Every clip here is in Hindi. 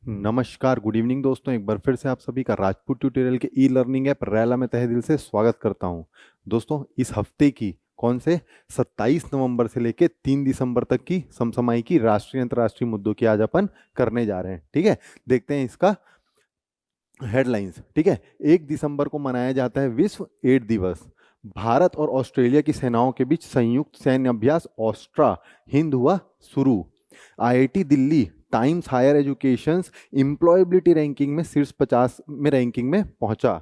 नमस्कार, गुड इवनिंग दोस्तों। एक बार फिर से आप सभी का राजपूत ट्यूटोरियल के ई लर्निंग ऐप रैला में तहे दिल से स्वागत करता हूं। दोस्तों, इस हफ्ते की कौन से 27 नवंबर से लेके 3 दिसंबर तक की समसामयिक की राष्ट्रीय अंतर्राष्ट्रीय मुद्दों की आज अपन करने जा रहे हैं। ठीक है, देखते हैं इसका हेडलाइंस। ठीक है, 1 दिसंबर को मनाया जाता है विश्व एड्स दिवस। भारत और ऑस्ट्रेलिया की सेनाओं के बीच संयुक्त सैन्य अभ्यास ऑस्ट्रा हिंद हुआ शुरू। IIT Delhi Times Higher Education employability ranking में शीर्ष 50 में रैंकिंग में पहुंचा।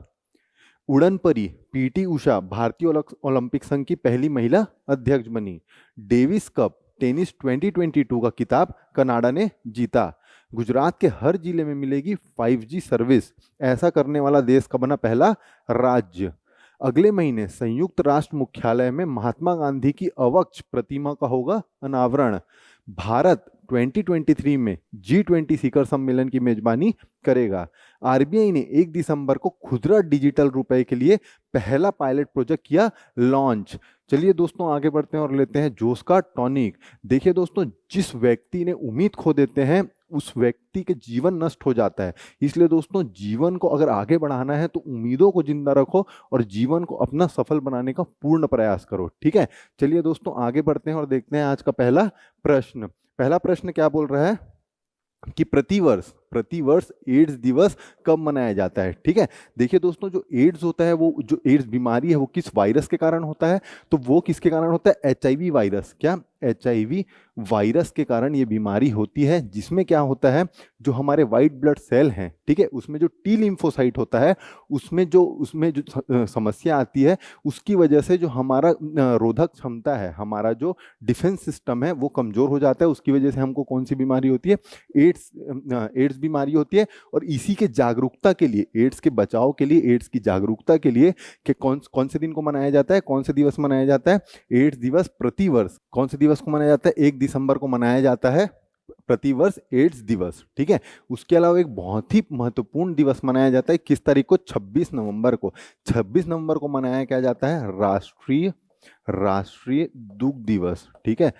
उड़न परी पीटी उषा भारतीय ओलंपिक संघ की पहली महिला अध्यक्ष बनी। डेविस कप टेनिस 2022 का खिताब कनाडा ने जीता। गुजरात के हर जिले में मिलेगी 5G सर्विस, ऐसा करने वाला देश का बना पहला राज्य। अगले महीने संयुक्त राष्ट्र मुख्यालय में महात्मा गांधी की अवक्ष प्रतिमा का होगा अनावरण। भारत 2023 में G20 शिखर सम्मेलन की मेजबानी करेगा। आरबीआई ने 1 दिसंबर को खुदरा डिजिटल रुपए के लिए पहला पायलट प्रोजेक्ट किया लॉन्च। चलिए दोस्तों, आगे बढ़ते हैं और लेते हैं जोश का टॉनिक। देखिए दोस्तों, जिस व्यक्ति ने उम्मीद खो देते हैं उस व्यक्ति के जीवन नष्ट हो जाता है। इसलिए दोस्तों, जीवन को अगर आगे बढ़ाना है तो उम्मीदों को जिंदा रखो और जीवन को अपना सफल बनाने का पूर्ण प्रयास करो। ठीक है, चलिए दोस्तों, आगे बढ़ते हैं और देखते हैं आज का पहला प्रश्न। पहला प्रश्न क्या बोल रहा है कि प्रतिवर्ष एड्स दिवस कब मनाया जाता है। ठीक है, देखिए दोस्तों, जो एड्स होता है, वो जो एड्स बीमारी है, वो किस वायरस के कारण होता है? तो वो किसके कारण होता है? HIV virus. क्या? एचआईवी वायरस के कारण ये बीमारी होती है, जिसमें क्या होता है, जो हमारे व्हाइट ब्लड सेल हैं, ठीक है, उसमें जो टी लिम्फोसाइट होता है, उसमें जो समस्या आती है, उसकी वजह से जो हमारा रोधक क्षमता है, हमारा जो डिफेंस सिस्टम है, वो कमजोर हो जाता है। उसकी वजह से हमको कौन सी बीमारी होती है? एड्स बीमारी होती है। और इसी के जागरूकता के लिए, एड्स के बचाव के लिए, एड्स की जागरूकता के लिए कि कौन कौन से दिन को मनाया जाता है, कौन से दिवस मनाया जाता है? एड्स दिवस प्रतिवर्ष कौन से दिवस को मनाया जाता है? 1 दिसंबर को मनाया जाता है प्रतिवर्ष एड्स दिवस। ठीक है, उसके अलावा एक बहुत ही महत्वपूर्ण दिवस मनाया जाता है। किस तारीख को? 26 नवंबर को। 26 नवंबर को मनाया क्या जाता है? राष्ट्रीय राष्ट्रीय दुग्ध दिवस। ठीक है,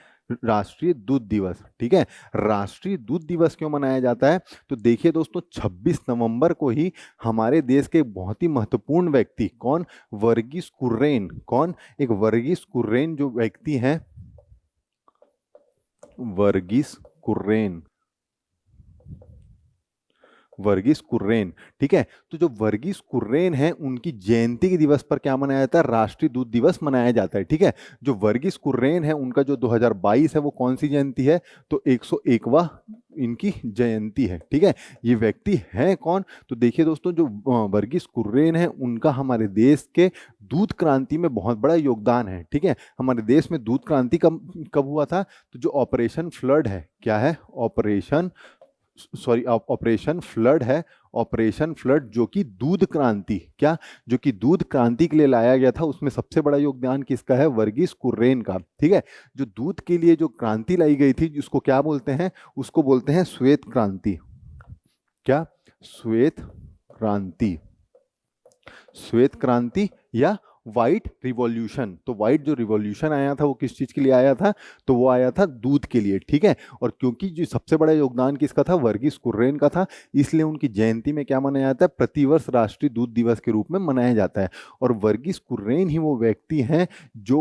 राष्ट्रीय दूध दिवस। ठीक है, राष्ट्रीय दूध दिवस क्यों मनाया जाता है? तो देखिए दोस्तों, 26 नवंबर को ही हमारे देश के बहुत ही महत्वपूर्ण व्यक्ति, कौन? वर्गीस कुर्रेन। कौन? एक वर्गीस कुर्रेन जो व्यक्ति हैं, वर्गीस कुर्रेन। वर्गीस कुर्रेन। ठीक है, तो जो वर्गीस कुर्रेन है, उनकी जयंती के दिवस पर क्या मनाया जाता है? राष्ट्रीय दूध दिवस मनाया जाता है। ठीक है, जो वर्गीस कुर्रेन है, उनका जो 2022 है, वो कौन सी जयंती है? तो 101वां इनकी जयंती है। ठीक है, ये व्यक्ति हैं कौन? तो देखिए दोस्तों, जो वर्गीस कुर्रेन है, उनका हमारे देश के दूध क्रांति में बहुत बड़ा योगदान है। ठीक है, हमारे देश में दूध क्रांति कब कब हुआ था? तो जो ऑपरेशन फ्लड है, क्या है? ऑपरेशन फ्लड है। ऑपरेशन फ्लड, जो कि दूध क्रांति, क्या? जो कि दूध क्रांति के लिए लाया गया था, उसमें सबसे बड़ा योगदान किसका है? वर्गीस कुर्रेन का। ठीक है, जो दूध के लिए जो क्रांति लाई गई थी, जिसको क्या बोलते हैं? उसको बोलते हैं श्वेत क्रांति। क्या? श्वेत क्रांति। श्वेत क्रांति या व्हाइट रिवॉल्यूशन। तो व्हाइट जो रिवॉल्यूशन आया था, वो किस चीज के लिए आया था? तो वो आया था दूध के लिए। ठीक है, और क्योंकि जो सबसे बड़ा योगदान किसका था? वर्गीस कुर्रेन का था, इसलिए उनकी जयंती में क्या मनाया जाता है? प्रतिवर्ष राष्ट्रीय दूध दिवस के रूप में मनाया जाता है। और वर्गीस कुर्रेन ही वो व्यक्ति हैं जो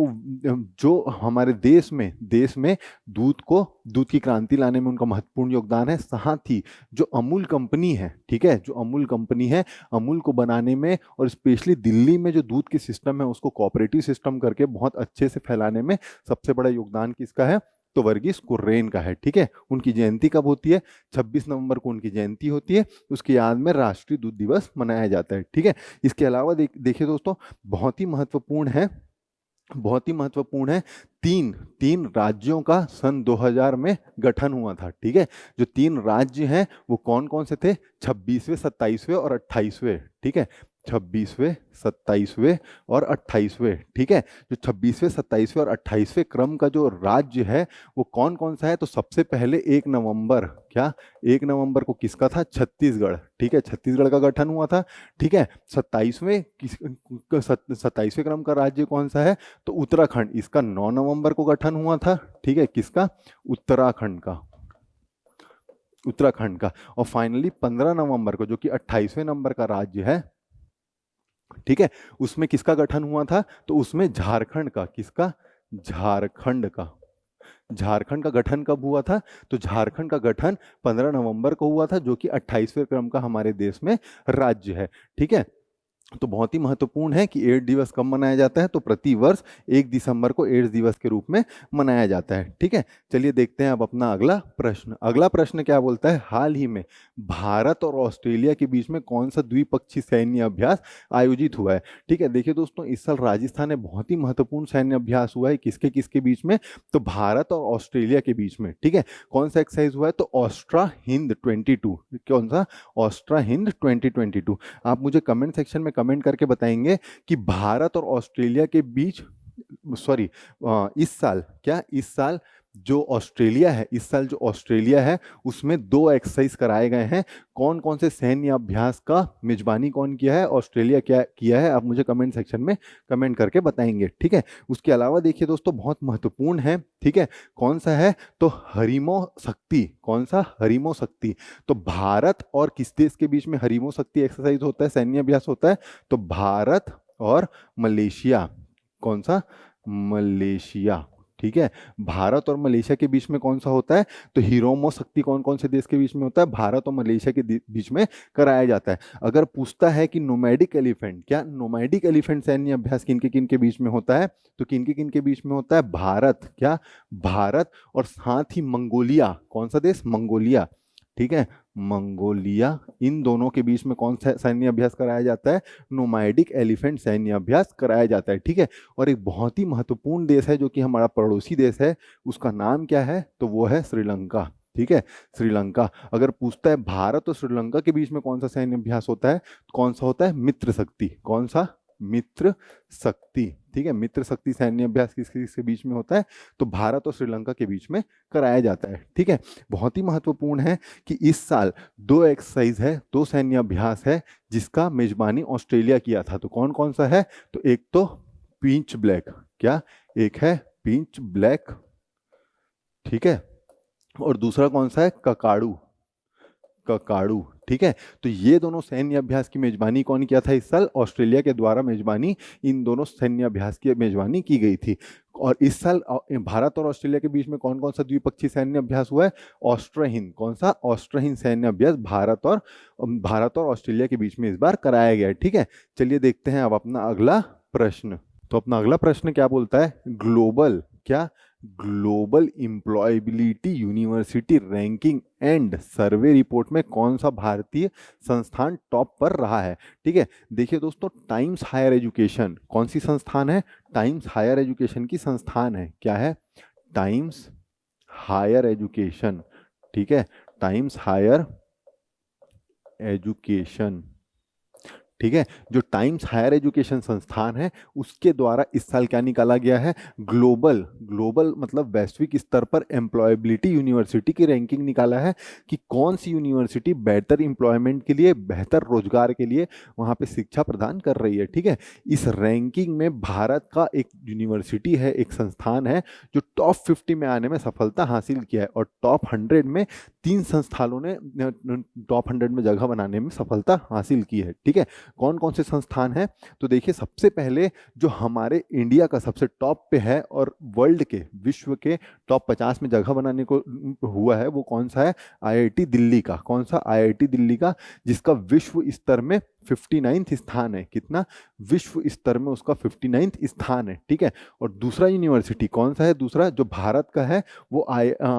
जो हमारे देश में दूध की क्रांति लाने में उनका महत्वपूर्ण योगदान है। साथ ही जो अमूल कंपनी है, ठीक है, जो अमूल कंपनी है, अमूल को बनाने में और स्पेशली दिल्ली में जो दूध के सिस्टम है, उसको कोऑपरेटिव सिस्टम करके बहुत अच्छे से फैलाने में सबसे बड़ा योगदान किसका है? तो वर्गीस कुर्रेन का है। ठीक है, उनकी जयंती कब होती है? 26 नवंबर को उनकी जयंती होती है। उसकी याद में राष्ट्रीय दूध दिवस मनाया जाता है। ठीक है, इसके अलावा देखिए दोस्तों, बहुत ही महत्वपूर्ण है, बहुत ही महत्वपूर्ण है, तीन तीन राज्यों का सन 2000 में गठन हुआ था। ठीक है, जो 3 राज्य हैं, वो कौन कौन से थे? 26वें, 27वें और 28वें। ठीक है, 26वें, 27वें और 28वें। ठीक है, जो 26वें, 27वें और 28वें क्रम का जो राज्य है, वो कौन कौन सा है? तो सबसे पहले 1 नवंबर, क्या? 1 नवंबर को किसका था? छत्तीसगढ़। ठीक है, छत्तीसगढ़ का गठन हुआ था। ठीक है, 27वें क्रम का राज्य कौन सा है? तो उत्तराखंड। इसका 9 नवंबर को गठन हुआ था। ठीक है, किसका? उत्तराखंड का। उत्तराखंड का। और फाइनली 15 नवंबर को, जो कि 28वें नंबर का राज्य है, ठीक है, उसमें किसका गठन हुआ था? तो उसमें झारखंड का, किसका? झारखंड का। झारखंड का गठन कब हुआ था? तो झारखंड का गठन 15 नवंबर को हुआ था, जो कि 28वें क्रम का हमारे देश में राज्य है। ठीक है, तो बहुत ही महत्वपूर्ण है कि एड्स दिवस कब मनाया जाता है? तो प्रति वर्ष 1 दिसंबर को एड्स दिवस के रूप में मनाया जाता है। ठीक है, चलिए देखते हैं अब अपना अगला प्रश्न। अगला प्रश्न क्या बोलता है? हाल ही में भारत और ऑस्ट्रेलिया के बीच में कौन सा द्विपक्षीय सैन्य अभ्यास आयोजित हुआ है? ठीक है, देखिए दोस्तों, इस साल राजस्थान में बहुत ही महत्वपूर्ण सैन्य अभ्यास हुआ है। किसके किसके बीच में? तो भारत और ऑस्ट्रेलिया के बीच में। ठीक है, कौन सा एक्सरसाइज हुआ है? तो ऑस्ट्रा हिंद 22। कौन सा? ऑस्ट्रा हिंद 2022। आप मुझे कमेंट सेक्शन में कमेंट करके बताएंगे कि भारत और ऑस्ट्रेलिया के बीच, सॉरी, इस साल, क्या इस साल जो ऑस्ट्रेलिया है, इस साल जो ऑस्ट्रेलिया है उसमें 2 एक्सरसाइज कराए गए हैं। कौन कौन से सैन्य अभ्यास का मेजबानी कौन किया है? ऑस्ट्रेलिया क्या किया है? आप मुझे कमेंट सेक्शन में कमेंट करके बताएंगे। ठीक है, उसके अलावा देखिए दोस्तों, बहुत महत्वपूर्ण है। ठीक है, कौन सा है? तो हरिमो शक्ति। कौन सा? हरिमो शक्ति। तो भारत और किस देश के बीच में हरिमो शक्ति एक्सरसाइज होता है, सैन्य अभ्यास होता है? तो भारत और मलेशिया। कौन सा? मलेशिया। ठीक है, भारत और मलेशिया के बीच में कौन सा होता है? तो हिरोमो शक्ति कौन कौन से देश के बीच में होता है? भारत और मलेशिया के बीच में कराया जाता है। अगर पूछता है कि नोमैडिक एलिफेंट, क्या नोमैडिक एलिफेंट सैन्य अभ्यास किन के बीच में होता है? तो किन के बीच में होता है? भारत, क्या? भारत और साथ ही मंगोलिया। कौन सा देश? मंगोलिया। ठीक है, मंगोलिया, इन दोनों के बीच में कौन सा सैन्य अभ्यास कराया जाता है? नोमैडिक एलिफेंट सैन्य अभ्यास कराया जाता है। ठीक है, और एक बहुत ही महत्वपूर्ण देश है जो कि हमारा पड़ोसी देश है, उसका नाम क्या है? तो वो है श्रीलंका। ठीक है, श्रीलंका। अगर पूछता है भारत और श्रीलंका के बीच में कौन सा सैन्य अभ्यास होता है, तो कौन सा होता है? मित्र शक्ति। कौन सा? मित्र शक्ति। ठीक है, मित्र शक्ति सैन्य अभ्यास किसके बीच में होता है? तो भारत और श्रीलंका के बीच में कराया जाता है। ठीक है, बहुत ही महत्वपूर्ण है कि इस साल 2 एक्सरसाइज है, 2 सैन्य अभ्यास है जिसका मेजबानी ऑस्ट्रेलिया किया था। तो कौन कौन सा है? तो एक तो पिंच ब्लैक, क्या? एक है पिंच ब्लैक, ठीक है, और दूसरा कौन सा है? ककाड़ू। ककाड़ू। ठीक है, तो ये दोनों सैन्य अभ्यास की मेजबानी कौन किया था इस साल? ऑस्ट्रेलिया के द्वारा मेजबानी, इन दोनों सैन्य अभ्यास की मेजबानी की गई थी। और इस साल भारत और ऑस्ट्रेलिया के बीच में कौन कौन सा द्विपक्षीय सैन्य अभ्यास हुआ है? ऑस्ट्रा हिंद। कौन सा? ऑस्ट्रा हिंद सैन्य अभ्यास भारत और ऑस्ट्रेलिया के बीच में इस बार कराया गया है। ठीक है, चलिए देखते हैं अब अपना अगला प्रश्न। तो अपना अगला प्रश्न क्या बोलता है? ग्लोबल, क्या? Global employability university ranking and survey report में कौन सा भारतीय संस्थान टॉप पर रहा है? ठीक है, देखिए दोस्तों, टाइम्स हायर एजुकेशन कौन सी संस्थान है? टाइम्स हायर एजुकेशन की संस्थान है। क्या है? Times Higher Education. ठीक है, टाइम्स हायर एजुकेशन। ठीक है, जो टाइम्स हायर एजुकेशन संस्थान है उसके द्वारा इस साल क्या निकाला गया है? ग्लोबल, ग्लोबल मतलब वैश्विक स्तर पर एम्प्लॉयबिलिटी यूनिवर्सिटी की रैंकिंग निकाला है कि कौन सी यूनिवर्सिटी बेहतर एम्प्लॉयमेंट के लिए, बेहतर रोजगार के लिए वहां पे शिक्षा प्रदान कर रही है। ठीक है, इस रैंकिंग में भारत का एक यूनिवर्सिटी है, एक संस्थान है जो टॉप 50 में आने में सफलता हासिल किया है, और टॉप 100 में 3 संस्थानों ने टॉप 100 में जगह बनाने में सफलता हासिल की है। ठीक है, कौन कौन से संस्थान हैं? तो देखिए, सबसे पहले जो हमारे इंडिया का सबसे टॉप पे है और वर्ल्ड के, विश्व के टॉप 50 में जगह बनाने को हुआ है, वो कौन सा है? आईआईटी दिल्ली का। कौन सा? आईआईटी दिल्ली का, जिसका विश्व स्तर में 59वां स्थान है। कितना? विश्व स्तर में उसका 59वां स्थान है। ठीक है, और दूसरा यूनिवर्सिटी कौन सा है? दूसरा जो भारत का है वो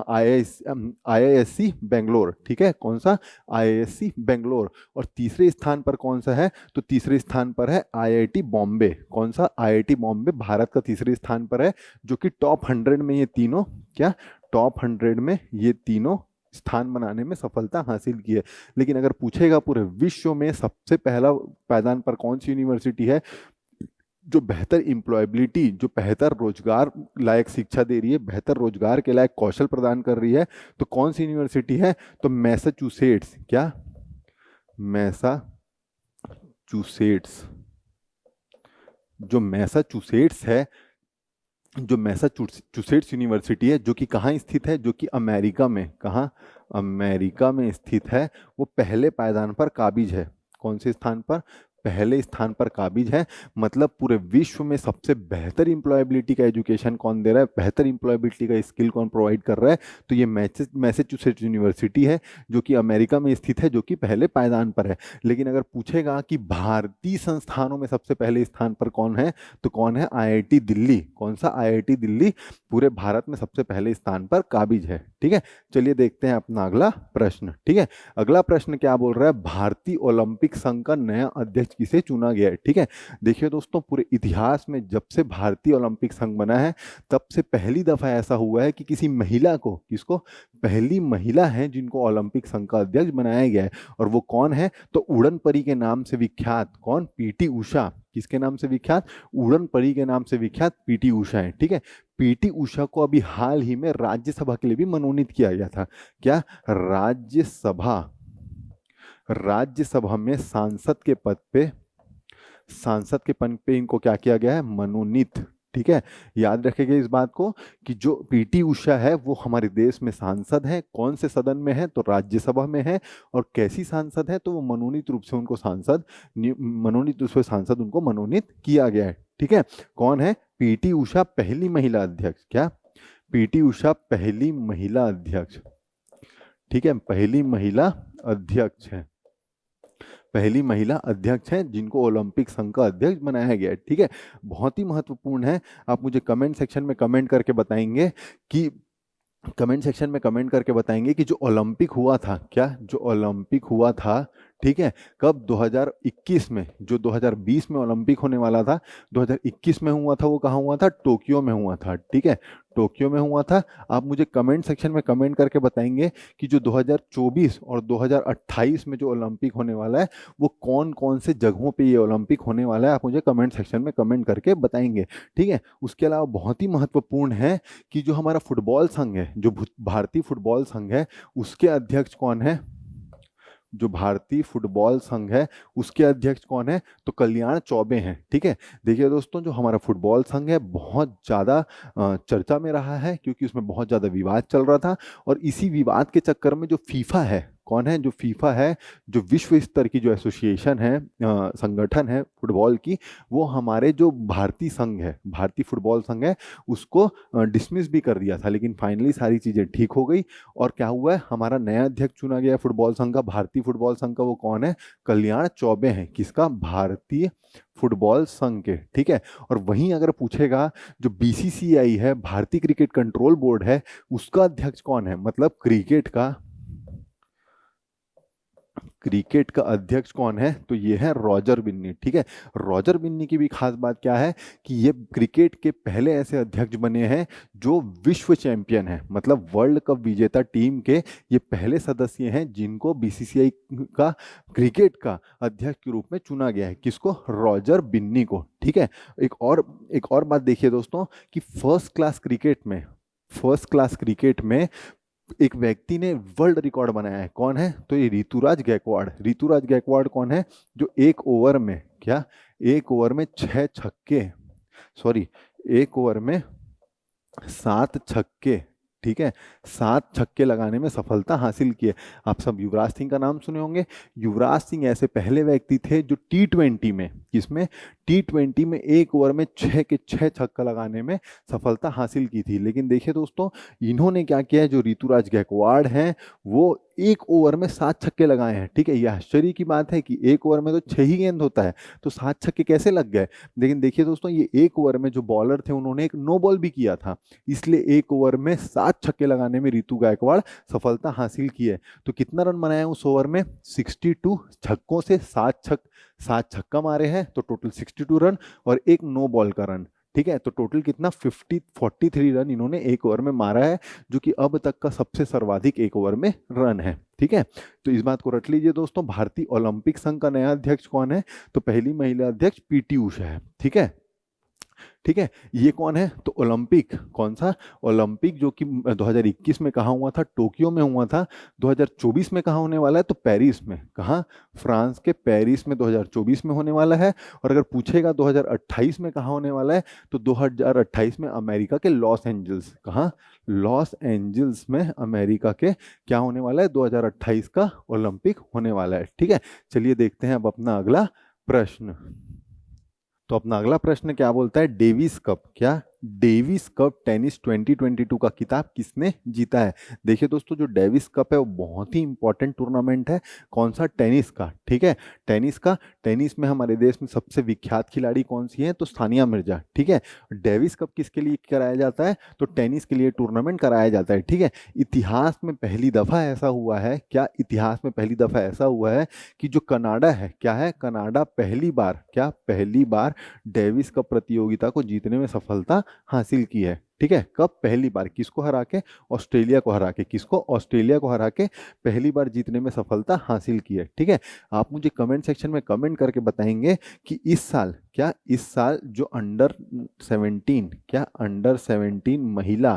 आईआईएससी बेंगलोर। ठीक है, कौन सा? आईआईएससी बेंगलोर। और तीसरे स्थान पर कौन सा है? तो तीसरे स्थान पर है आईआईटी बॉम्बे। कौन सा? आईआईटी बॉम्बे भारत का तीसरे स्थान पर है, जो कि टॉप 100 में ये तीनों, क्या? टॉप 100 में ये तीनों स्थान बनाने में सफलता हासिल की है। लेकिन अगर पूछेगा पूरे विश्व में सबसे पहला पायदान पर कौन सी यूनिवर्सिटी है जो बेहतर एम्प्लॉयबिलिटी, जो बेहतर रोजगार लायक शिक्षा दे रही है, बेहतर रोजगार के लायक कौशल प्रदान कर रही है, तो कौन सी यूनिवर्सिटी है? तो मैसाचुसेट्स। क्या? मैसाचुसेट्स। जो मैसाचुसेट्स है जो मैसाचुसेट्स यूनिवर्सिटी है, जो कि कहाँ स्थित है, जो कि अमेरिका में, कहाँ, अमेरिका में स्थित है, वो पहले पायदान पर काबिज है। कौन से स्थान पर? पहले स्थान पर काबिज है। मतलब पूरे विश्व में सबसे बेहतर इंप्लॉयबिलिटी का एजुकेशन कौन दे रहा है, बेहतर इंप्लॉयबिलिटी का स्किल कौन प्रोवाइड कर रहा है? तो ये मैसाचुसेट्स यूनिवर्सिटी है, जो कि अमेरिका में स्थित है, जो कि पहले पायदान पर है। लेकिन अगर पूछेगा कि भारतीय संस्थानों में सबसे पहले स्थान पर कौन है, तो कौन है? आईआईटी दिल्ली। कौन सा? आईआईटी दिल्ली पूरे भारत में सबसे पहले स्थान पर काबिज है। ठीक है, चलिए देखते हैं अपना अगला प्रश्न। ठीक है, अगला प्रश्न क्या बोल रहा है? भारतीय ओलंपिक संघ का नया अध्यक्ष किसे चुना गया है? ठीक है, देखिए दोस्तों, पूरे इतिहास में जब से भारतीय ओलंपिक संघ बना है, तब से पहली दफा ऐसा हुआ है कि किसी महिला को, किसको? पहली महिला है जिनको ओलंपिक संघ का अध्यक्ष बनाया गया है। और वो कौन है? तो उड़न परी के नाम से विख्यात कौन? पीटी उषा। किसके नाम से विख्यात? उड़न परी के नाम से विख्यात पीटी उषा है। ठीक है, पीटी उषा को अभी हाल ही में राज्यसभा के लिए भी मनोनीत किया गया था। क्या? राज्यसभा, राज्यसभा में सांसद के पद पे, सांसद के पद पे इनको क्या किया गया है? मनोनीत। ठीक है, याद रखेंगे इस बात को कि जो पीटी उषा है वो हमारे देश में सांसद है। कौन से सदन में है? तो राज्यसभा में है। और कैसी सांसद है? तो वो मनोनीत रूप से उनको सांसद, मनोनीत रूप से सांसद उनको मनोनीत किया गया है। ठीक है, कौन है? पीटी उषा पहली महिला अध्यक्ष। क्या? पीटी उषा पहली महिला अध्यक्ष। ठीक है, पहली महिला अध्यक्ष है, पहली महिला अध्यक्ष हैं जिनको ओलंपिक संघ का अध्यक्ष बनाया गया है। ठीक है, बहुत ही महत्वपूर्ण है। आप मुझे कमेंट सेक्शन में कमेंट करके बताएंगे कि, कमेंट सेक्शन में कमेंट करके बताएंगे कि जो ओलंपिक हुआ था, क्या जो ओलंपिक हुआ था, ठीक है, कब? 2021 में। जो 2020 में ओलंपिक होने वाला था, 2021 में हुआ था। वो कहाँ हुआ था? टोक्यो में हुआ था। ठीक है, टोक्यो में हुआ था। आप मुझे कमेंट सेक्शन में कमेंट करके बताएंगे कि जो 2024 और 2028 में जो ओलंपिक होने वाला है, वो कौन कौन से जगहों पे ये ओलंपिक होने वाला है। आप मुझे कमेंट सेक्शन में कमेंट करके बताएंगे। ठीक है, उसके अलावा बहुत ही महत्वपूर्ण है कि जो हमारा फुटबॉल संघ है, जो भारतीय फुटबॉल संघ है, उसके अध्यक्ष कौन है? जो भारतीय फुटबॉल संघ है उसके अध्यक्ष कौन है? तो कल्याण चौबे हैं। ठीक है, देखिए दोस्तों, जो हमारा फुटबॉल संघ है बहुत ज़्यादा चर्चा में रहा है, क्योंकि उसमें बहुत ज़्यादा विवाद चल रहा था। और इसी विवाद के चक्कर में जो फीफा है, कौन है? जो फीफा है, जो विश्व स्तर की जो एसोसिएशन है, संगठन है फुटबॉल की, वो हमारे जो भारतीय संघ है, भारतीय फुटबॉल संघ है, उसको डिसमिस भी कर दिया था। लेकिन फाइनली सारी चीज़ें ठीक हो गई और क्या हुआ है? हमारा नया अध्यक्ष चुना गया है फुटबॉल संघ का, भारतीय फुटबॉल संघ का। वो कौन है? कल्याण चौबे हैं। किसका? भारतीय फुटबॉल संघ के। ठीक है, और वहीं अगर पूछेगा जो बीसीसीआई है, भारतीय क्रिकेट कंट्रोल बोर्ड है, उसका अध्यक्ष कौन है? मतलब क्रिकेट का अध्यक्ष कौन है? तो ये है रॉजर बिन्नी। ठीक है, रॉजर बिन्नी की भी खास बात क्या है कि ये क्रिकेट के पहले ऐसे अध्यक्ष बने हैं जो विश्व चैंपियन है, मतलब वर्ल्ड कप विजेता टीम के ये पहले सदस्य हैं जिनको बीसीसीआई का क्रिकेट का अध्यक्ष के रूप में चुना गया है। किसको? रॉजर बिन्नी को। ठीक है, एक और बात देखिए दोस्तों कि फर्स्ट क्लास क्रिकेट में एक व्यक्ति ने वर्ल्ड रिकॉर्ड बनाया है। कौन है? तो ये ऋतुराज गायकवाड़। ऋतुराज गायकवाड़ कौन है? जो एक ओवर में, क्या, एक ओवर में 6 छक्के, सॉरी, एक ओवर में 7 छक्के, ठीक है, 7 छक्के लगाने में सफलता हासिल की है। आप सब युवराज सिंह का नाम सुने होंगे। युवराज सिंह ऐसे पहले व्यक्ति थे जो T20 में, किसमें? T20 में एक ओवर में 6 के 6 छक्का लगाने में सफलता हासिल की थी। लेकिन देखिए दोस्तों, इन्होंने क्या किया है, जो ऋतुराज गायकवाड़ हैं, वो एक ओवर में 7 छक्के लगाए हैं। ठीक है, यह आश्चर्य की बात है कि एक ओवर में तो 6 ही गेंद होता है, तो 7 छक्के कैसे लग गए? लेकिन देखिए दोस्तों, ये एक ओवर में जो बॉलर थे उन्होंने एक नो बॉल भी किया था, इसलिए एक ओवर में 7 छक्के लगाने में ऋतु गायकवाड़ सफलता हासिल की है। तो कितना रन बनाया उस ओवर में? 62 छक्कों से 7 छक्का मारे हैं, तो टोटल 62 रन और एक नो बॉल का रन। ठीक है, तो टोटल कितना? 43 रन इन्होंने एक ओवर में मारा है, जो कि अब तक का सबसे सर्वाधिक एक ओवर में रन है। ठीक है, तो इस बात को रट लीजिए दोस्तों। भारतीय ओलंपिक संघ का नया अध्यक्ष कौन है? तो पहली महिला अध्यक्ष पीटी उषा है। ठीक है, ठीक है, ये कौन है? तो ओलंपिक, कौन सा? ओलंपिक जो कि 2021 में कहाँ हुआ था? टोक्यो में हुआ था। 2024 में कहाँ होने वाला है? तो पेरिस में। कहाँ? फ्रांस के पेरिस में 2024 में होने वाला है। और अगर पूछेगा 2028 में कहाँ होने वाला है, तो 2028 में अमेरिका के लॉस एंजल्स। कहाँ? लॉस एंजल्स में अमेरिका के क्या होने वाला है? 2028 का ओलंपिक होने वाला है। ठीक है, चलिए देखते हैं अब अपना अगला प्रश्न। तो अपना अगला प्रश्न क्या बोलता है? डेविस कप, क्या? डेविस कप टेनिस 2022 का खिताब किसने जीता है? देखिए दोस्तों, जो डेविस कप है वो बहुत ही इंपॉर्टेंट टूर्नामेंट है। कौन सा? टेनिस का। ठीक है, टेनिस का। टेनिस में हमारे देश में सबसे विख्यात खिलाड़ी कौन सी है? तो सानिया मिर्जा। ठीक है, डेविस कप किसके लिए कराया जाता है? तो टेनिस के लिए टूर्नामेंट कराया जाता है। ठीक है, इतिहास में पहली दफा ऐसा हुआ है, क्या? इतिहास में पहली दफा ऐसा हुआ है कि जो कनाडा है, क्या है? कनाडा पहली बार, क्या? पहली बार डेविस कप प्रतियोगिता को जीतने में सफलता हासिल की है। ठीक है, कब? पहली बार। किसको हरा के? ऑस्ट्रेलिया को हरा के। किसको? ऑस्ट्रेलिया को हरा के पहली बार जीतने में सफलता हासिल की है। ठीक है, आप मुझे कमेंट सेक्शन में कमेंट करके बताएंगे कि इस साल, क्या इस साल जो अंडर 17, क्या अंडर 17 महिला,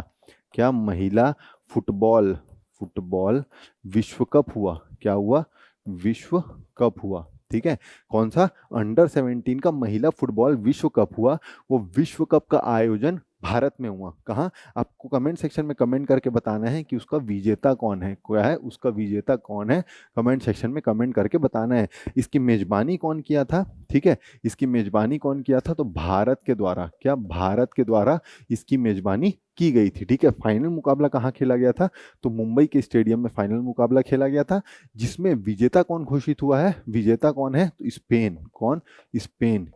क्या महिला फुटबॉल, फुटबॉल विश्व कप हुआ? क्या हुआ? विश्व कप हुआ। ठीक है, कौन सा? अंडर 17 का महिला फुटबॉल विश्व कप हुआ। वो विश्व कप का आयोजन भारत में हुआ। कहाँ? आपको कमेंट सेक्शन में कमेंट करके बताना है कि उसका विजेता कौन है। क्या है? उसका विजेता कौन है? कमेंट सेक्शन में कमेंट करके बताना है। इसकी मेजबानी कौन किया था? ठीक है, इसकी मेजबानी कौन किया था? तो भारत के द्वारा, क्या? भारत के द्वारा इसकी मेजबानी की गई थी। ठीक है, फाइनल मुकाबला कहाँ खेला गया था? तो मुंबई के स्टेडियम में फाइनल मुकाबला खेला गया था, जिसमें विजेता कौन घोषित हुआ है? विजेता कौन है? तो स्पेन। कौन? स्पेन।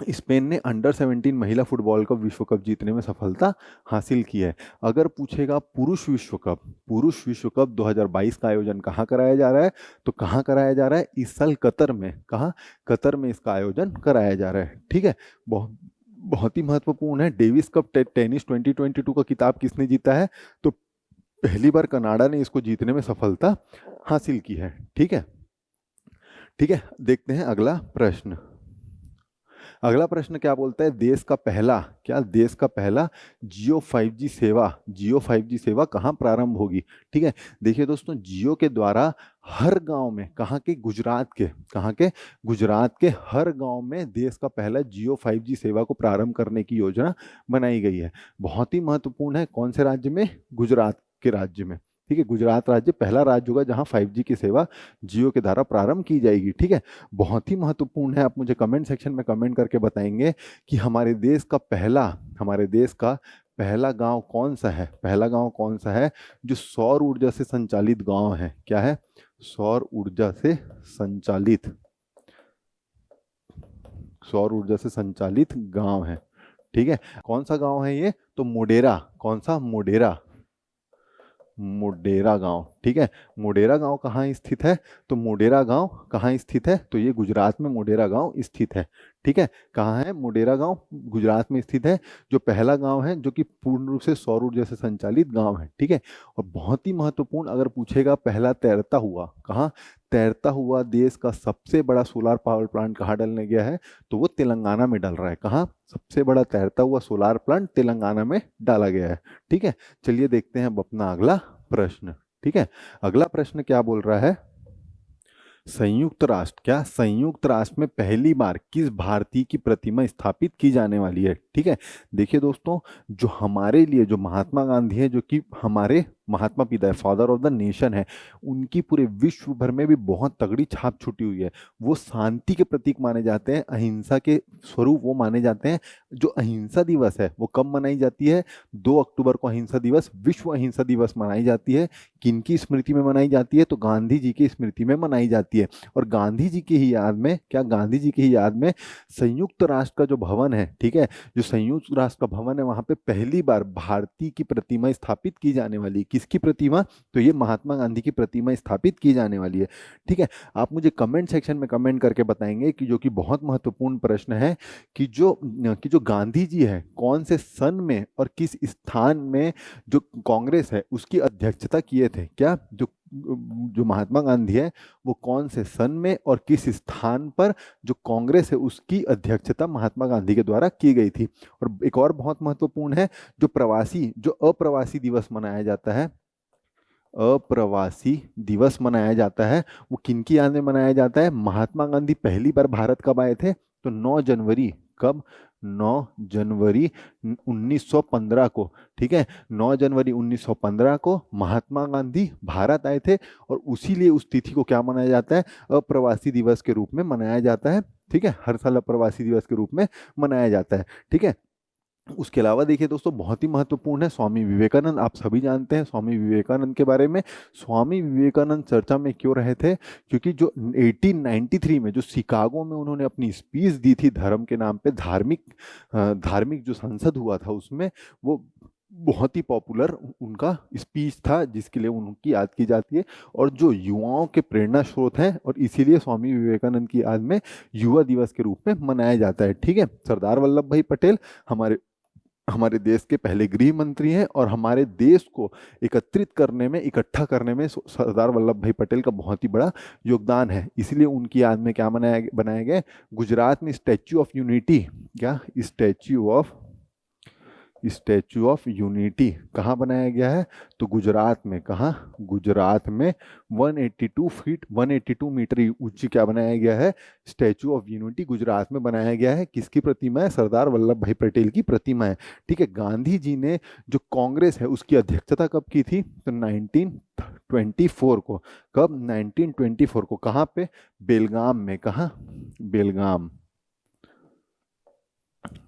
स्पेन ने अंडर 17 महिला फुटबॉल का विश्व कप जीतने में सफलता हासिल की है। अगर पूछेगा पुरुष विश्व कप, पुरुष विश्व कप 2022 का आयोजन कहाँ कराया जा रहा है? तो कहाँ कराया जा रहा है? इस साल कतर में। कहाँ? कतर में इसका आयोजन कराया जा रहा है। ठीक है, बहुत बहुत ही महत्वपूर्ण है। डेविस कप टेनिस 2022 का खिताब किसने जीता है? तो पहली बार कनाडा ने इसको जीतने में सफलता हासिल की है। ठीक है, ठीक है, देखते हैं अगला प्रश्न। अगला प्रश्न क्या बोलता है? देश का पहला, क्या? देश का पहला जियो 5G सेवा, जियो 5G सेवा कहाँ प्रारंभ होगी? ठीक है, देखिए दोस्तों, जियो के द्वारा हर गांव में, कहाँ के? गुजरात के। कहाँ के? गुजरात के हर गांव में देश का पहला जियो 5G सेवा को प्रारंभ करने की योजना बनाई गई है। बहुत ही महत्वपूर्ण है। कौन से राज्य में? गुजरात के राज्य में। ठीक है, गुजरात राज्य पहला राज्य होगा जहां 5G की सेवा जियो के द्वारा प्रारंभ की जाएगी। ठीक है, बहुत ही महत्वपूर्ण है। आप मुझे कमेंट सेक्शन में कमेंट करके बताएंगे कि हमारे देश का पहला, हमारे देश का पहला गांव कौन सा है? पहला गांव कौन सा है जो सौर ऊर्जा से संचालित गांव है? क्या है? सौर ऊर्जा से संचालित, सौर ऊर्जा से संचालित गांव है। ठीक है, कौन सा गांव है ये? तो मोडेरा। कौन सा? मोडेरा। मोडेरा गांव। ठीक है, मोडेरा गांव कहाँ स्थित है? तो मोडेरा गांव कहाँ स्थित है? तो ये गुजरात में मोडेरा गांव स्थित है। ठीक है, कहाँ है मोडेरा गांव? गुजरात में स्थित है, जो पहला गांव है जो कि पूर्ण रूप से सौर ऊर्जा से संचालित गांव है। ठीक है, और बहुत ही महत्वपूर्ण, अगर पूछेगा पहला तैरता हुआ, कहाँ? तैरता हुआ देश का सबसे बड़ा सोलार पावर प्लांट कहाँ डलने गया है? तो वो तेलंगाना में डल रहा है। कहाँ? सबसे बड़ा तैरता हुआ सोलार प्लांट तेलंगाना में डाला गया है। ठीक है, चलिए देखते हैं अब अपना अगला प्रश्न। ठीक है, अगला प्रश्न क्या बोल रहा है? संयुक्त राष्ट्र, क्या? संयुक्त राष्ट्र में पहली बार किस भारतीय की प्रतिमा स्थापित की जाने वाली है? ठीक है, देखिए दोस्तों, जो हमारे लिए, जो महात्मा गांधी है, जो कि हमारे महात्मा पिता है, फादर ऑफ द नेशन है, उनकी पूरे विश्व भर में भी बहुत तगड़ी छाप छुटी हुई है। वो शांति के प्रतीक माने जाते हैं, अहिंसा के स्वरूप वो माने जाते हैं। जो अहिंसा दिवस है वो कब मनाई जाती है? 2 अक्टूबर को अहिंसा दिवस, विश्व अहिंसा दिवस मनाई जाती है। किनकी स्मृति में मनाई जाती है? तो गांधी जी की स्मृति में मनाई जाती है। और गांधी जी की ही याद में, क्या? गांधी जी की ही याद में संयुक्त राष्ट्र का जो भवन है, ठीक है, जो संयुक्त राष्ट्र का भवन है, वहां पे पहली बार भारतीय की प्रतिमा स्थापित की जाने वाली है। किसकी प्रतिमा? तो ये महात्मा गांधी की प्रतिमा स्थापित की जाने वाली है। ठीक है, आप मुझे कमेंट सेक्शन में कमेंट करके बताएंगे कि, जो कि बहुत महत्वपूर्ण प्रश्न है, कि जो गांधी जी है, कौन से सन में और किस स्थान में जो कांग्रेस है उसकी अध्यक्षता किए थे? क्या? जो जो महात्मा गांधी है वो कौन से सन में और किस स्थान पर जो कांग्रेस है उसकी अध्यक्षता महात्मा गांधी के द्वारा की गई थी। और एक और बहुत महत्वपूर्ण है, जो अप्रवासी दिवस मनाया जाता है, अप्रवासी दिवस मनाया जाता है, वो किनकी याद में मनाया जाता है? महात्मा गांधी पहली बार भारत कब आए थे? तो 9 जनवरी, कब? 9 जनवरी 1915 को। ठीक है, 9 जनवरी 1915 को महात्मा गांधी भारत आए थे, और उसीलिए उस तिथि को क्या मनाया जाता है? अप्रवासी दिवस के रूप में मनाया जाता है। ठीक है, हर साल अप्रवासी दिवस के रूप में मनाया जाता है। ठीक है, उसके अलावा देखिए दोस्तों, बहुत ही महत्वपूर्ण है स्वामी विवेकानंद। आप सभी जानते हैं स्वामी विवेकानंद के बारे में। स्वामी विवेकानंद चर्चा में क्यों रहे थे? क्योंकि जो 1893 में जो शिकागो में उन्होंने अपनी स्पीच दी थी धर्म के नाम पे, धार्मिक जो संसद हुआ था उसमें, वो बहुत ही पॉपुलर उनका स्पीच था, जिसके लिए उनकी याद की जाती है, और जो युवाओं के प्रेरणा स्रोत हैं, और इसीलिए स्वामी विवेकानंद की याद में युवा दिवस के रूप में मनाया जाता है। ठीक है, सरदार वल्लभ भाई पटेल हमारे हमारे देश के पहले गृह मंत्री हैं, और हमारे देश को इकट्ठा करने में सरदार वल्लभ भाई पटेल का बहुत ही बड़ा योगदान है। इसलिए उनकी याद में क्या बनाया गया? गुजरात में स्टैच्यू ऑफ यूनिटी, क्या स्टैच्यू ऑफ यूनिटी कहाँ बनाया गया है? तो गुजरात में। कहाँ? गुजरात में 182 मीटर ऊंची क्या बनाया गया है? स्टैच्यू ऑफ यूनिटी गुजरात में बनाया गया है। किसकी प्रतिमा है? सरदार वल्लभ भाई पटेल की प्रतिमा है। ठीक है, गांधी जी ने जो कांग्रेस है उसकी अध्यक्षता कब की थी? तो 1924 को। कब? 1924 को। कहाँ पे? बेलगाम में। कहाँ?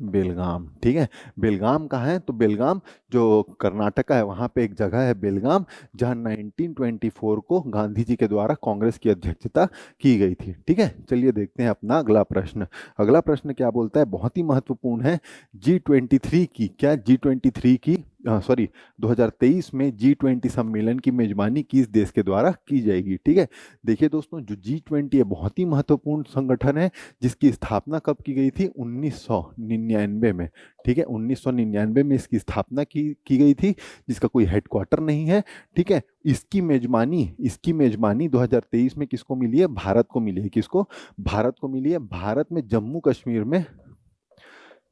बेलगाम। ठीक है, बेलगाम कहाँ है? तो बेलगाम जो कर्नाटका है, वहां पे एक जगह है बेलगाम, जहां 1924 को गांधी जी के द्वारा कांग्रेस की अध्यक्षता की गई थी। ठीक है, चलिए देखते हैं अपना अगला प्रश्न। अगला प्रश्न क्या बोलता है? बहुत ही महत्वपूर्ण है। G23 की, क्या G23 की, सॉरी, 2023 में G20 सम्मेलन की मेजबानी किस देश के द्वारा की जाएगी? ठीक है, देखिए दोस्तों, जो G20 है बहुत ही महत्वपूर्ण संगठन है, जिसकी स्थापना कब की गई थी? 1999 में। ठीक है, 1999 में इसकी स्थापना की गई थी, जिसका कोई हेडक्वार्टर नहीं है। ठीक है, इसकी मेजबानी 2023 में किसको मिली है? भारत को मिली है। किसको? भारत को मिली है। भारत में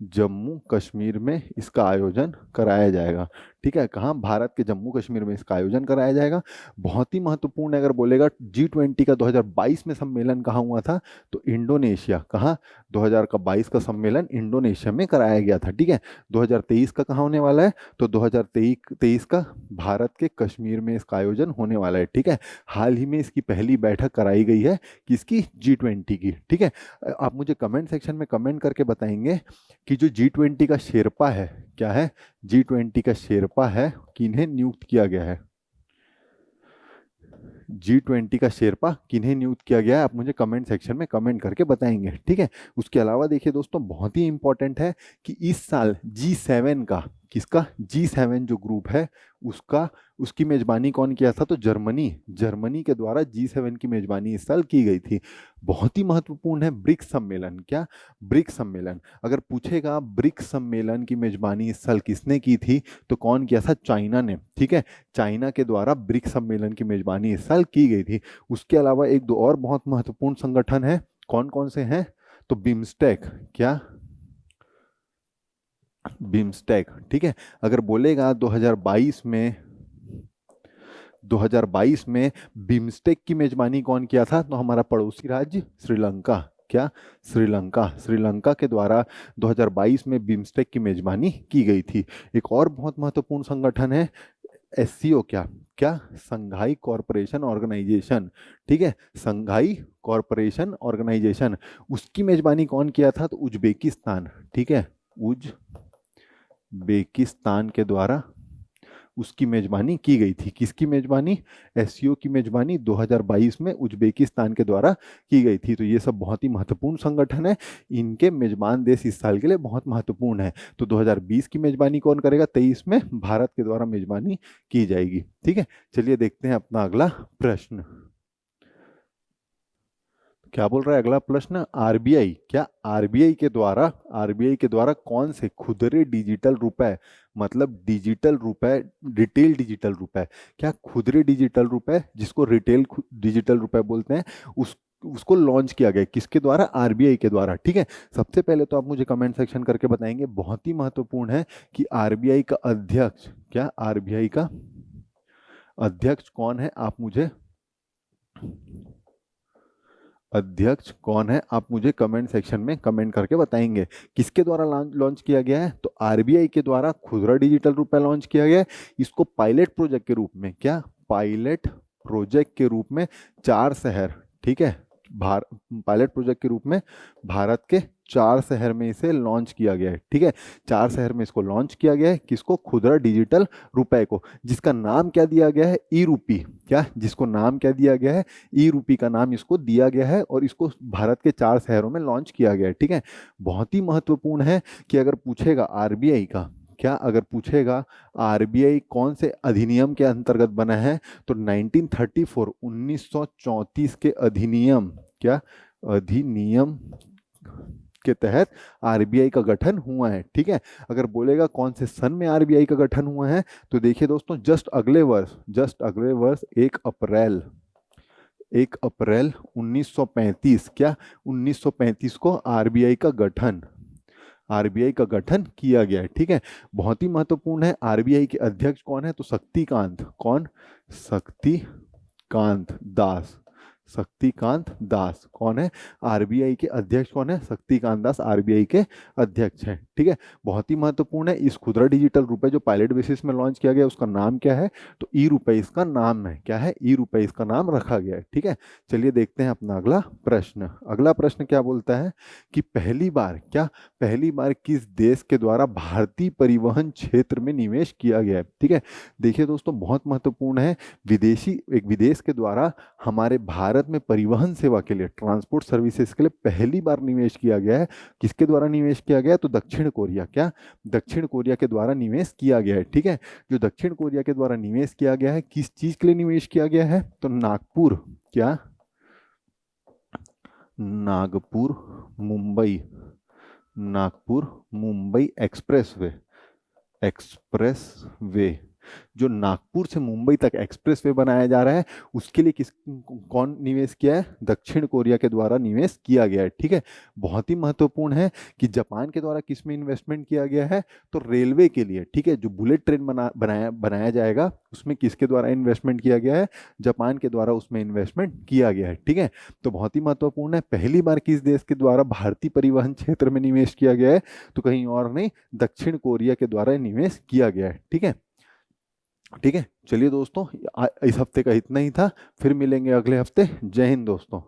जम्मू कश्मीर में इसका आयोजन कराया जाएगा। ठीक है, कहाँ? भारत के जम्मू कश्मीर में इसका आयोजन कराया जाएगा। बहुत ही महत्वपूर्ण है। अगर बोलेगा G20 का 2022 में सम्मेलन कहाँ हुआ था? तो इंडोनेशिया। कहाँ? 2022 का सम्मेलन इंडोनेशिया में कराया गया था। ठीक है, 2023 का कहाँ होने वाला है? तो 2023 का भारत के कश्मीर में इसका आयोजन होने वाला है। ठीक है, हाल ही में इसकी पहली बैठक कराई गई है, किसकी? G20 की। ठीक है, आप मुझे कमेंट सेक्शन में कमेंट करके बताएंगे कि जो G20 का शेरपा है, क्या है? G20 का शेरपा है, किन्हें नियुक्त किया गया है? G20 का शेरपा किन्हें नियुक्त किया गया है? आप मुझे कमेंट सेक्शन में कमेंट करके बताएंगे। ठीक है, उसके अलावा देखिए दोस्तों, बहुत ही इंपॉर्टेंट है कि इस साल G7 का, किसका? G7 जो ग्रुप है उसकी मेजबानी कौन किया था? तो जर्मनी के द्वारा G7 की मेजबानी इस साल की गई थी। बहुत ही महत्वपूर्ण है ब्रिक्स सम्मेलन। क्या? ब्रिक्स सम्मेलन। अगर पूछेगा ब्रिक्स सम्मेलन की मेजबानी इस साल किसने की थी, तो कौन किया था? चाइना ने। ठीक है, चाइना के द्वारा ब्रिक्स सम्मेलन की मेजबानी इस साल की गई थी। उसके अलावा एक दो और बहुत महत्वपूर्ण संगठन है। कौन कौन से हैं? तो बिम्स्टेक। क्या? बिम्स्टेक। ठीक है, अगर बोलेगा 2022 में बिम्स्टेक की मेजबानी कौन किया था, तो हमारा पड़ोसी राज्य श्रीलंका। क्या? श्रीलंका के द्वारा 2022 में बिम्स्टेक की मेजबानी की गई थी। एक और बहुत महत्वपूर्ण संगठन है एससीओ। क्या? Shanghai corporation organisation. ठीक है, संघाई कॉरपोरेशन ऑर्गेनाइजेशन, उसकी मेजबानी कौन किया था? तो उज्बेकिस्तान। ठीक है, उज्बेकिस्तान के द्वारा उसकी मेजबानी की गई थी। किसकी मेजबानी? एससीओ की मेजबानी 2022 में उज्बेकिस्तान के द्वारा की गई थी। तो ये सब बहुत ही महत्वपूर्ण संगठन है, इनके मेजबान देश इस साल के लिए बहुत महत्वपूर्ण है। तो 2020 की मेजबानी कौन करेगा? 23 में भारत के द्वारा मेजबानी की जाएगी। ठीक है, चलिए देखते हैं अपना अगला प्रश्न। क्या बोल रहा है अगला प्रश्न, आरबीआई, क्या आरबीआई के द्वारा कौन से खुदरे डिजिटल रुपए, मतलब डिजिटल रुपए, रिटेल डिजिटल रुपए, क्या खुदरे डिजिटल रुपए जिसको रिटेल डिजिटल रुपए बोलते हैं, उस उसको लॉन्च किया गया, किसके द्वारा, आरबीआई के द्वारा। ठीक है, सबसे पहले तो आप मुझे कमेंट सेक्शन करके बताएंगे, बहुत ही महत्वपूर्ण है, कि आरबीआई का अध्यक्ष, क्या आरबीआई का अध्यक्ष कौन है, आप मुझे अध्यक्ष कौन है, आप मुझे कमेंट सेक्शन में कमेंट करके बताएंगे। किसके द्वारा लॉन्च किया गया है, तो आरबीआई के द्वारा खुदरा डिजिटल रुपए लॉन्च किया गया है। इसको पायलट प्रोजेक्ट के रूप में, क्या पायलट प्रोजेक्ट के रूप में 4 शहर, ठीक है, पायलट प्रोजेक्ट के रूप में भारत के 4 शहर में इसे लॉन्च किया गया है। ठीक है, 4 शहर में इसको लॉन्च किया गया है, किसको, खुदरा डिजिटल रुपए को, जिसका नाम क्या दिया गया है, ई रूपी, क्या, जिसको नाम क्या दिया गया है, ई रूपी का नाम इसको दिया गया है, और इसको भारत के 4 शहरों में लॉन्च किया गया है। ठीक है, बहुत ही महत्वपूर्ण है कि अगर पूछेगा आरबीआई का, क्या अगर पूछेगा आरबीआई कौन से अधिनियम के अंतर्गत बना है, तो 1934 के अधिनियम, क्या, अधिनियम के तहत आरबीआई का गठन हुआ है। ठीक है, अगर बोलेगा कौन से सन में आरबीआई का गठन हुआ है, तो देखिए दोस्तों, जस्ट अगले वर्ष 1 अप्रैल 1935, क्या, 1935 को आरबीआई का गठन किया गया है। ठीक है, बहुत ही महत्वपूर्ण है। आरबीआई के अध्यक्ष कौन है, तो शक्तिकांत दास कौन है, आरबीआई के अध्यक्ष कौन है, शक्तिकांत दास आरबीआई के अध्यक्ष हैं। ठीक है, बहुत ही महत्वपूर्ण है। इस खुदरा डिजिटल रुपए जो पायलट बेसिस में लॉन्च किया गया, उसका नाम क्या है, तो ई रुपए इसका नाम है, क्या है, ई रुपए इसका नाम रखा गया है। ठीक है, चलिए देखते हैं अपना अगला प्रश्न। अगला प्रश्न क्या बोलता है कि पहली बार किस देश के द्वारा भारतीय परिवहन क्षेत्र में निवेश किया गया है। ठीक है, देखिए दोस्तों, बहुत महत्वपूर्ण है। एक विदेश के द्वारा हमारे भारत में परिवहन सेवा के लिए, ट्रांसपोर्ट सर्विसेज के लिए पहली बार निवेश किया गया है। किसके द्वारा निवेश किया गया है, तो दक्षिण कोरिया, क्या, दक्षिण कोरिया के द्वारा निवेश किया गया है। ठीक है, जो दक्षिण कोरिया के द्वारा निवेश किया गया है, किस चीज के लिए निवेश किया गया है, तो नागपुर, क्या, नागपुर मुंबई एक्सप्रेसवे, जो नागपुर से मुंबई तक एक्सप्रेसवे बनाया जा रहा है, उसके लिए कौन निवेश किया है, दक्षिण कोरिया के द्वारा निवेश किया गया है। ठीक है, बहुत ही महत्वपूर्ण है कि जापान के द्वारा किस में इन्वेस्टमेंट किया गया है, तो रेलवे के लिए। ठीक है, जो बुलेट ट्रेन बनाया जाएगा, उसमें किसके द्वारा इन्वेस्टमेंट किया गया है, जापान के द्वारा उसमें इन्वेस्टमेंट किया गया है। ठीक है, तो बहुत ही महत्वपूर्ण है। पहली बार किस देश के द्वारा भारतीय परिवहन क्षेत्र में निवेश किया गया है, तो कहीं और नहीं, दक्षिण कोरिया के द्वारा निवेश किया गया है। ठीक है, चलिए दोस्तों, इस हफ्ते का इतना ही था, फिर मिलेंगे अगले हफ्ते। जय हिंद दोस्तों।